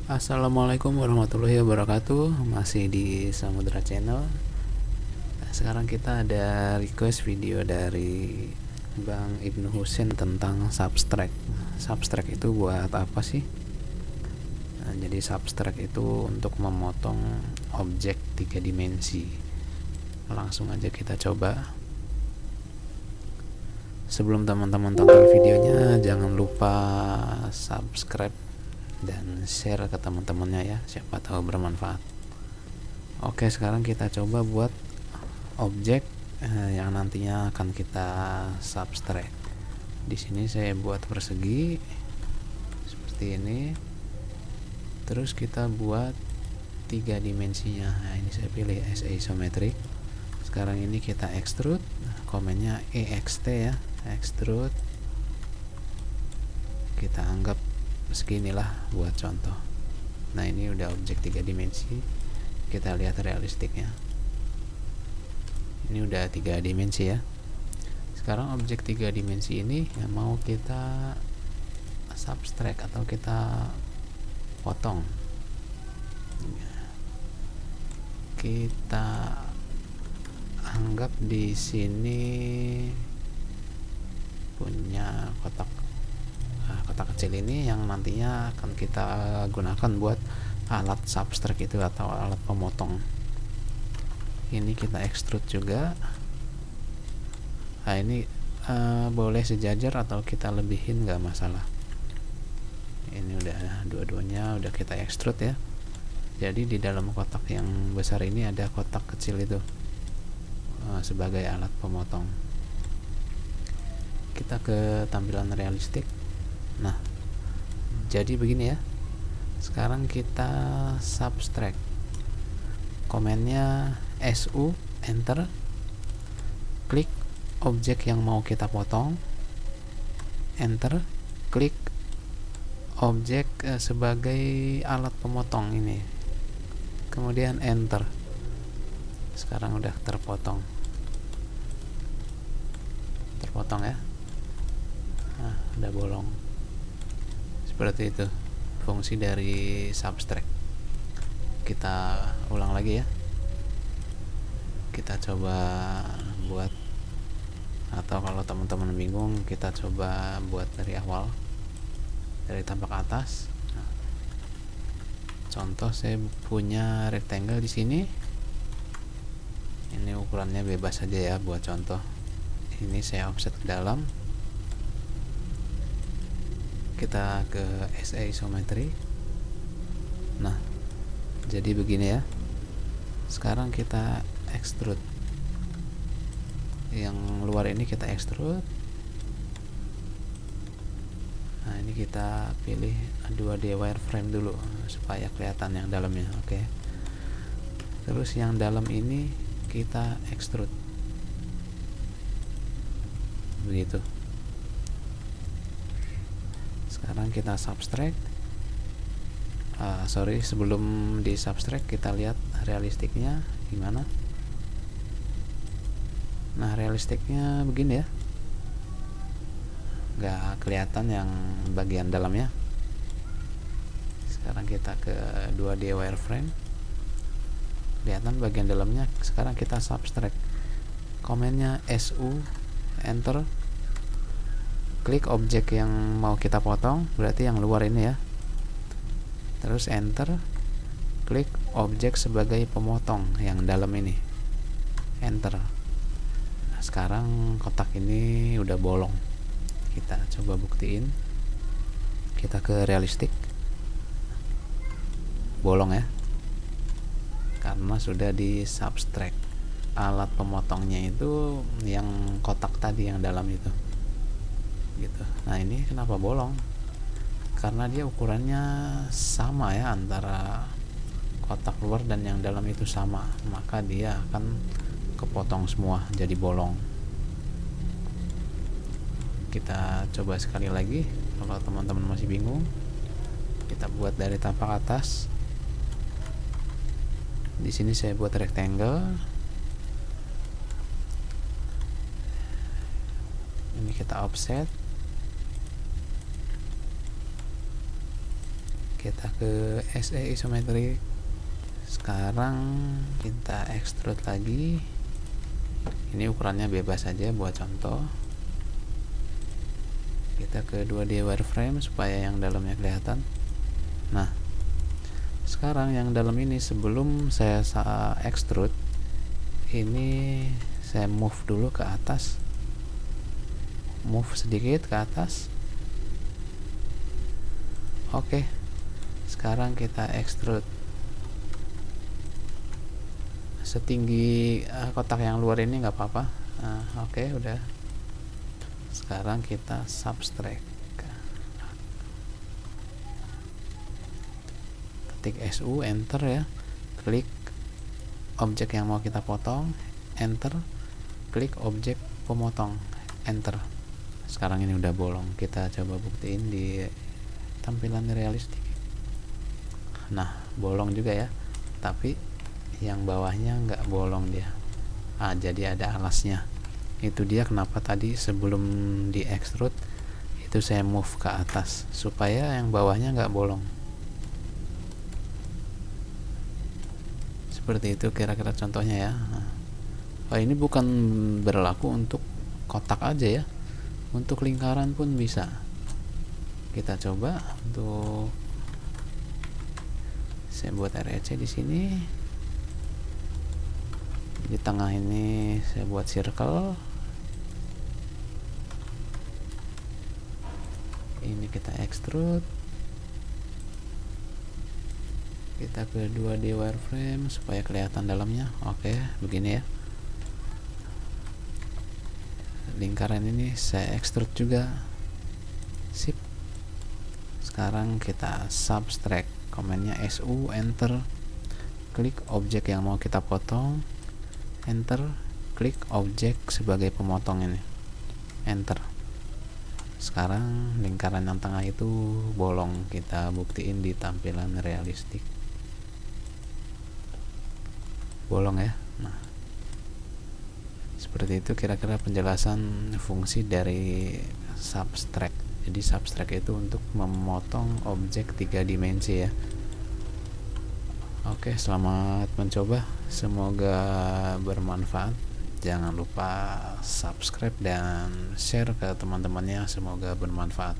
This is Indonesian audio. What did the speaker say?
Assalamualaikum warahmatullahi wabarakatuh. Masih di Samudra Channel. Nah, sekarang kita ada request video dari Bang Ibnu Husin tentang subtract. Subtract itu buat apa sih? Nah, jadi subtract itu untuk memotong objek 3 dimensi. Langsung aja kita coba. Sebelum teman-teman tonton videonya, jangan lupa subscribe dan share ke teman-temannya ya, siapa tahu bermanfaat. Oke, sekarang kita coba buat objek yang nantinya akan kita subtract. Di sini saya buat persegi seperti ini, terus kita buat 3 dimensinya. Nah, ini saya pilih as isometric. Sekarang ini kita extrude, komennya ext ya, extrude. Kita anggap seginilah buat contoh. Nah, ini udah objek 3 dimensi. Kita lihat realistiknya. Ini udah 3 dimensi ya. Sekarang objek 3 dimensi ini yang mau kita subtract atau kita potong. Kita anggap di sini punya kotak kecil ini yang nantinya akan kita gunakan buat alat subtract itu atau alat pemotong. Ini kita extrude juga. Nah, ini boleh sejajar atau kita lebihin, nggak masalah. Ini udah dua-duanya udah kita extrude ya. Jadi di dalam kotak yang besar ini ada kotak kecil itu sebagai alat pemotong. Kita ke tampilan realistik. Nah, jadi begini ya. Sekarang kita subtract. Komennya su, enter. Klik objek yang mau kita potong, enter. Klik objek sebagai alat pemotong ini, kemudian enter. Sekarang udah terpotong ya. Nah, udah bolong. Seperti itu fungsi dari subtract. Kita ulang lagi ya. Kita coba buat, atau kalau teman-teman bingung, kita coba buat dari awal, dari tampak atas. Nah, contoh saya punya rectangle di sini. Ini ukurannya bebas saja ya buat contoh. Ini saya offset ke dalam. Kita ke SA isometri. Nah, jadi begini ya. Sekarang kita extrude. Yang luar ini kita extrude. Nah, ini kita pilih 2D wireframe dulu supaya kelihatan yang dalamnya. Oke. Terus yang dalam ini kita extrude. Begitu. Sekarang kita subtract. Sebelum di subtract kita lihat realistiknya gimana. Nah, realistiknya begini ya, nggak kelihatan yang bagian dalamnya. Sekarang kita ke 2D wireframe, kelihatan bagian dalamnya. Sekarang kita subtract. Komennya su, enter. Klik objek yang mau kita potong, berarti yang luar ini ya. Terus enter. Klik objek sebagai pemotong yang dalam ini, enter. Nah, sekarang kotak ini udah bolong. Kita coba buktiin. Kita ke realistik. Bolong ya, karena sudah di subtract. Alat pemotongnya itu yang kotak tadi yang dalam itu gitu. Nah, ini kenapa bolong? Karena dia ukurannya sama ya, antara kotak luar dan yang dalam itu sama, maka dia akan kepotong semua jadi bolong. Kita coba sekali lagi. Kalau teman-teman masih bingung, kita buat dari tampak atas. Di sini saya buat rectangle. Ini kita offset. kita ke SE isometrik. Sekarang kita extrude lagi. Ini ukurannya bebas saja buat contoh. Kita ke 2D wireframe supaya yang dalamnya kelihatan. Nah, sekarang yang dalam ini sebelum saya extrude, ini saya move dulu ke atas, move sedikit ke atas. Oke, sekarang kita extrude setinggi kotak yang luar ini nggak apa-apa. Oke, udah. Sekarang kita subtract, ketik SU, enter ya, klik objek yang mau kita potong, enter, klik objek pemotong, enter. Sekarang ini udah bolong. Kita coba buktiin di tampilan realistik. Nah, bolong juga ya, tapi yang bawahnya nggak bolong dia. Jadi ada alasnya. Itu dia kenapa tadi sebelum di extrude itu saya move ke atas supaya yang bawahnya nggak bolong. Seperti itu kira-kira contohnya ya. Ini bukan berlaku untuk kotak aja ya, untuk lingkaran pun bisa. Kita coba untuk saya buat REC di sini. Di tengah ini saya buat circle. Ini kita extrude. Kita ke 2D wireframe supaya kelihatan dalamnya. Oke, begini ya. Lingkaran ini saya extrude juga. Sip. Sekarang kita subtract. Komennya SU, enter, klik objek yang mau kita potong, enter, klik objek sebagai pemotong ini, enter. Sekarang lingkaran yang tengah itu bolong. Kita buktiin di tampilan realistik. Bolong ya. Nah, seperti itu kira-kira penjelasan fungsi dari subtract. Jadi subtract itu untuk memotong objek 3 dimensi ya. Oke, selamat mencoba. Semoga bermanfaat. Jangan lupa subscribe dan share ke teman-temannya. Semoga bermanfaat.